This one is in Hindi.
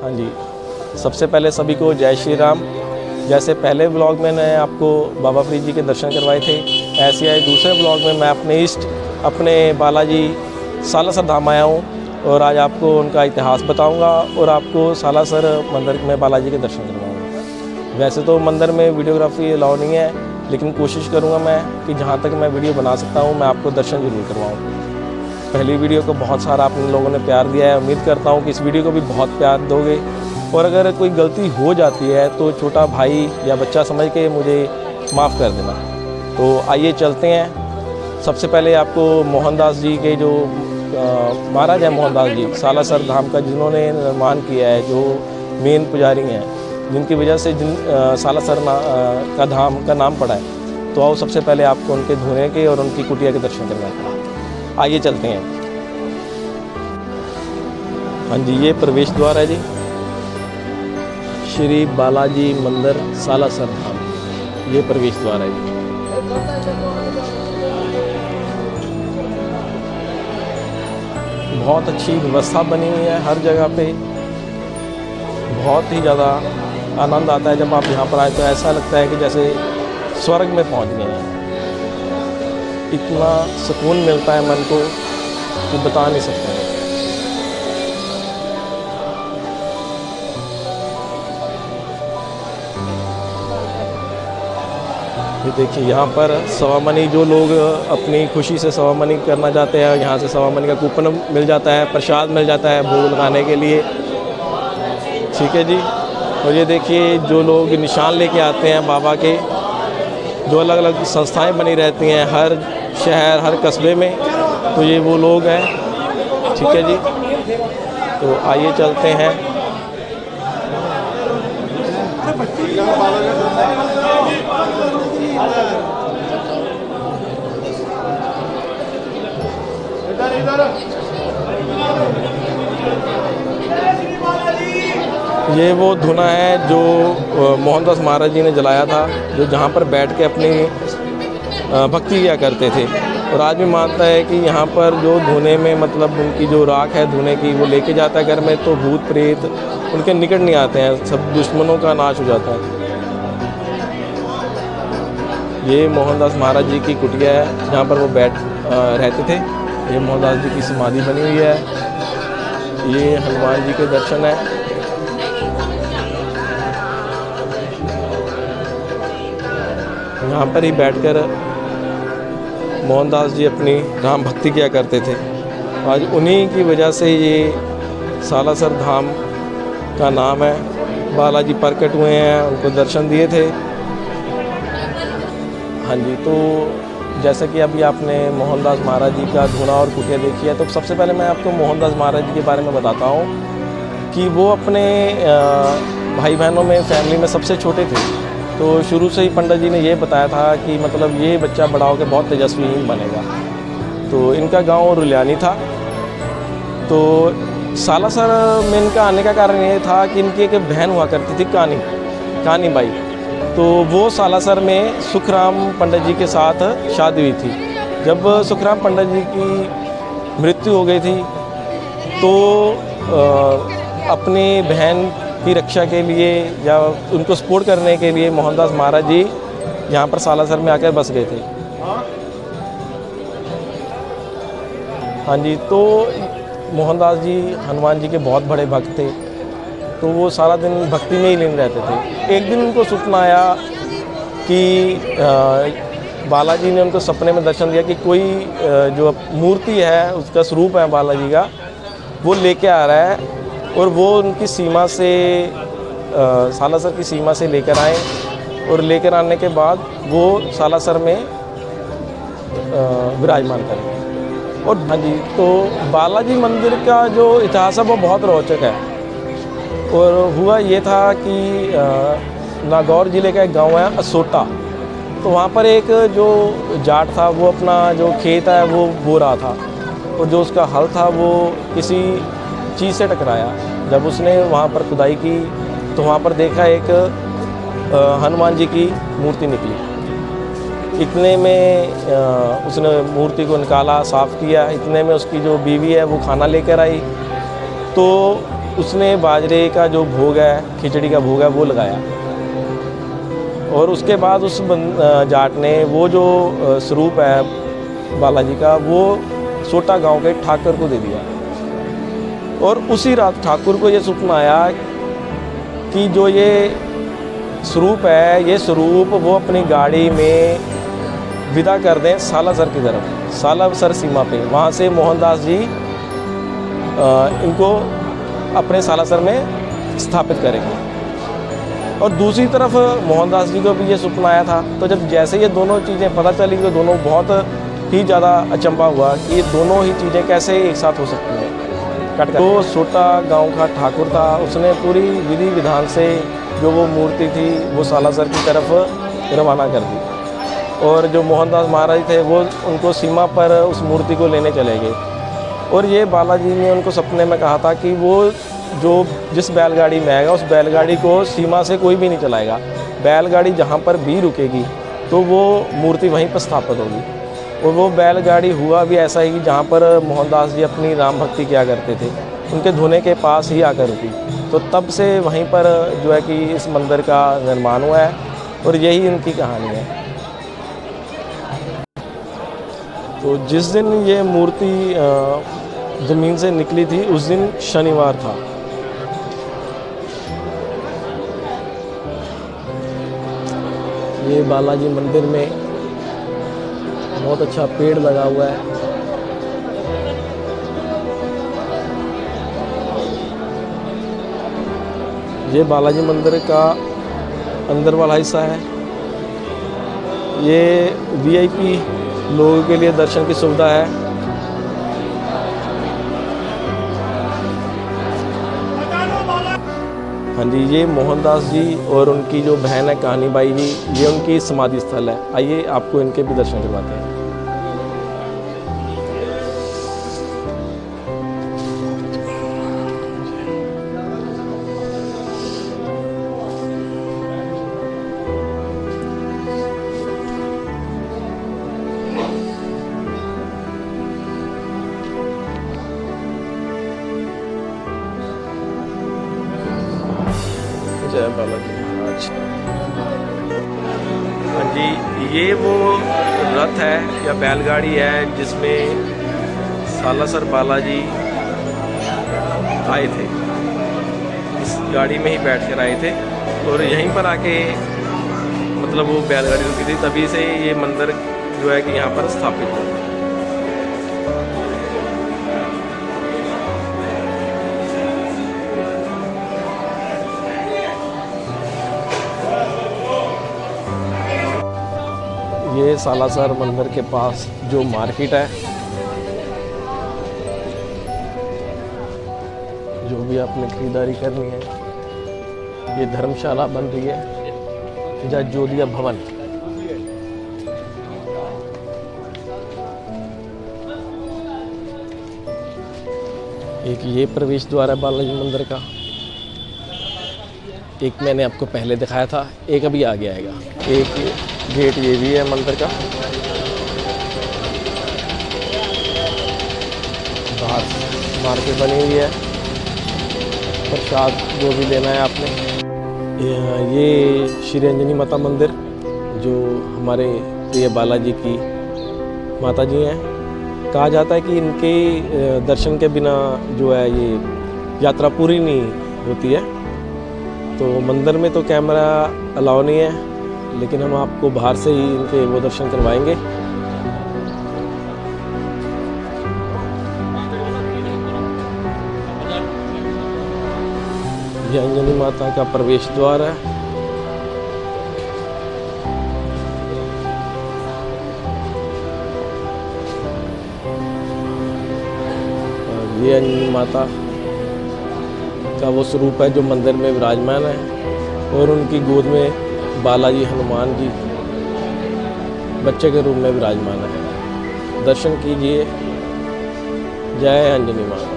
हाँ जी, सबसे पहले सभी को जय श्री राम। जैसे पहले ब्लॉग में मैंने आपको बाबा फरीद जी के दर्शन करवाए थे, ऐसे ही दूसरे ब्लॉग में मैं अपने इष्ट अपने बालाजी सालासर धाम आया हूँ और आज आपको उनका इतिहास बताऊंगा और आपको सालासर मंदिर में बालाजी के दर्शन करवाऊंगा। वैसे तो मंदिर में वीडियोग्राफी अलाउ नहीं है, लेकिन कोशिश करूँगा मैं कि जहाँ तक मैं वीडियो बना सकता हूँ मैं आपको दर्शन जरूर करवाऊँ। पहली वीडियो को बहुत सारा आप लोगों ने प्यार दिया है, उम्मीद करता हूँ कि इस वीडियो को भी बहुत प्यार दोगे और अगर कोई गलती हो जाती है तो छोटा भाई या बच्चा समझ के मुझे माफ़ कर देना। तो आइए चलते हैं। सबसे पहले आपको मोहनदास जी के जो महाराज हैं, मोहनदास जी सालासर धाम का जिन्होंने निर्माण किया है, जो मेन पुजारी हैं, जिनकी वजह से सालासर का धाम का नाम पड़ा है, तो आओ सबसे पहले आपको उनके धुएँ के और उनकी कुटिया के दर्शन करवाते हैं। आइए चलते हैं। हाँ जी, ये प्रवेश द्वार है जी, श्री बालाजी मंदिर सालासर धाम, ये प्रवेश द्वार है जी। बहुत अच्छी व्यवस्था बनी हुई है हर जगह पे, बहुत ही ज़्यादा आनंद आता है जब आप यहाँ पर आए तो ऐसा लगता है कि जैसे स्वर्ग में पहुँच गए हैं। इतना सुकून मिलता है मन को कि बता नहीं सकते। ये देखिए यहाँ पर सवामनी, जो लोग अपनी खुशी से सवामनी करना चाहते हैं, यहाँ से सवामनी का कूपन मिल जाता है, प्रसाद मिल जाता है भोग लगाने के लिए। ठीक है जी। और ये देखिए जो लोग निशान लेके आते हैं बाबा के, जो अलग अलग संस्थाएं बनी रहती हैं हर शहर हर कस्बे में, तो ये वो लोग हैं। ठीक है जी। तो आइए चलते हैं। ये वो धुना है जो मोहनदास महाराज जी ने जलाया था, जो जहाँ पर बैठ के अपनी भक्ति किया करते थे। और आज भी मानता है कि यहाँ पर जो धुने में मतलब उनकी जो राख है धुने की, वो लेके जाता है घर में, तो भूत प्रेत उनके निकट नहीं आते हैं, सब दुश्मनों का नाश हो जाता है। ये मोहनदास महाराज जी की कुटिया है जहाँ पर वो रहते थे। ये मोहनदास जी की समाधि बनी हुई है। ये हनुमान जी के दर्शन है। यहाँ पर ही बैठकर मोहनदास जी अपनी राम भक्ति किया करते थे। आज उन्हीं की वजह से ये सालासर धाम का नाम है। बालाजी प्रकट हुए हैं, उनको दर्शन दिए थे। हाँ जी, तो जैसे कि अभी आपने मोहनदास महाराज जी का धुना और कुटिया देखी है, तो सबसे पहले मैं आपको मोहनदास महाराज जी के बारे में बताता हूँ कि वो अपने भाई बहनों में फैमिली में सबसे छोटे थे। तो शुरू से ही पंडित जी ने ये बताया था कि मतलब ये बच्चा बड़ा होकर बहुत तेजस्वी बनेगा। तो इनका गांव रुलियानी था। तो सालासर में इनका आने का कारण ये था कि इनकी एक बहन हुआ करती थी, कानी बाई। तो वो सालासर में सुखराम पंडित जी के साथ शादी हुई थी। जब सुखराम पंडित जी की मृत्यु हो गई थी तो अपनी बहन की रक्षा के लिए या उनको सपोर्ट करने के लिए मोहनदास महाराज जी यहाँ पर सालासर में आकर बस गए थे। हाँ जी, तो मोहनदास जी हनुमान जी के बहुत बड़े भक्त थे, तो वो सारा दिन भक्ति में ही लीन रहते थे। एक दिन उनको सपना आया कि बालाजी ने उनको सपने में दर्शन दिया कि कोई जो मूर्ति है, उसका स्वरूप है बालाजी का, वो लेके आ रहा है और वो उनकी सीमा से सालासर की सीमा से लेकर आए और लेकर आने के बाद वो सालासर में विराजमान करें। और हाँ जी, तो बालाजी मंदिर का जो इतिहास है वो बहुत रोचक है। और हुआ ये था कि नागौर ज़िले का एक गांव है असोटा, तो वहाँ पर एक जो जाट था वो अपना जो खेत है वो बो रहा था, और जो उसका हल था वो किसी चीज़ से टकराया। जब उसने वहाँ पर खुदाई की तो वहाँ पर देखा एक हनुमान जी की मूर्ति निकली। इतने में उसने मूर्ति को निकाला, साफ़ किया। इतने में उसकी जो बीवी है वो खाना लेकर आई, तो उसने बाजरे का जो भोग है, खिचड़ी का भोग है, वो लगाया। और उसके बाद उस जाट ने वो जो स्वरूप है बालाजी का, वो सोटा गांव के ठाकुर को दे दिया। और उसी रात ठाकुर को ये सपना आया कि जो ये स्वरूप है, ये स्वरूप वो अपनी गाड़ी में विदा कर दें सालासर की तरफ, सालासर सीमा पे। वहाँ से मोहनदास जी इनको अपने सालासर में स्थापित करेंगे। और दूसरी तरफ मोहनदास जी को भी ये सपना आया था। तो जब जैसे ये दोनों चीज़ें पता चली तो दोनों बहुत ही ज़्यादा अचंभा हुआ कि ये दोनों ही चीज़ें कैसे एक साथ हो सकती हैं। तो सोटा गांव का ठाकुर था, उसने पूरी विधि विधान से जो वो मूर्ति थी वो सालासर की तरफ रवाना कर दी। और जो मोहनदास महाराज थे वो उनको सीमा पर उस मूर्ति को लेने चले गए। और ये बालाजी ने उनको सपने में कहा था कि वो जो जिस बैलगाड़ी में आएगा उस बैलगाड़ी को सीमा से कोई भी नहीं चलाएगा। बैलगाड़ी जहाँ पर भी रुकेगी तो वो मूर्ति वहीं पर स्थापित होगी। और वो बैलगाड़ी हुआ भी ऐसा ही कि जहाँ पर मोहनदास जी अपनी राम भक्ति किया करते थे, उनके धुने के पास ही आकर रुकी। तो तब से वहीं पर जो है कि इस मंदिर का निर्माण हुआ है और यही इनकी कहानी है। तो जिस दिन ये मूर्ति ज़मीन से निकली थी उस दिन शनिवार था। ये बालाजी मंदिर में बहुत अच्छा पेड़ लगा हुआ है। ये बालाजी मंदिर का अंदर वाला हिस्सा है। ये वीआईपी लोगों के लिए दर्शन की सुविधा है। हाँ जी, ये मोहनदास जी और उनकी जो बहन है कहानी बाई जी, ये उनकी समाधि स्थल है। आइए आपको इनके भी दर्शन करवाते हैं। जय बालाजी महाराज। हाँ जी, ये वो रथ है या बैलगाड़ी है जिसमें सालासर बालाजी आए थे। इस गाड़ी में ही बैठकर आए थे और यहीं पर आके मतलब वो बैलगाड़ी रुकी थी, तभी से ये मंदिर जो है कि यहाँ पर स्थापित हुआ। ये सालासर मंदिर के पास जो मार्केट है, जो भी आपने खरीदारी करनी है, ये धर्मशाला बन रही है जजोदिया भवन। एक ये प्रवेश द्वार है बालाजी मंदिर का, एक मैंने आपको पहले दिखाया था, एक अभी आगे आएगा। एक गेट ये भी है मंदिर का। बाहर मार्केट बनी हुई है, प्रसाद जो भी लेना है आपने। ये श्री अंजनी माता मंदिर जो हमारे प्रिय बालाजी की माता जी हैं। कहा जाता है कि इनके दर्शन के बिना जो है ये यात्रा पूरी नहीं होती है। तो मंदिर में तो कैमरा अलाउ नहीं है, लेकिन हम आपको बाहर से ही इनके वो दर्शन करवाएंगे। ये अंजनी माता का प्रवेश द्वार है। और ये अंजनी माता का वो स्वरूप है जो मंदिर में विराजमान है और उनकी गोद में बालाजी हनुमान जी बच्चे के रूप में विराजमान है। दर्शन कीजिए। जय अंजनी माता।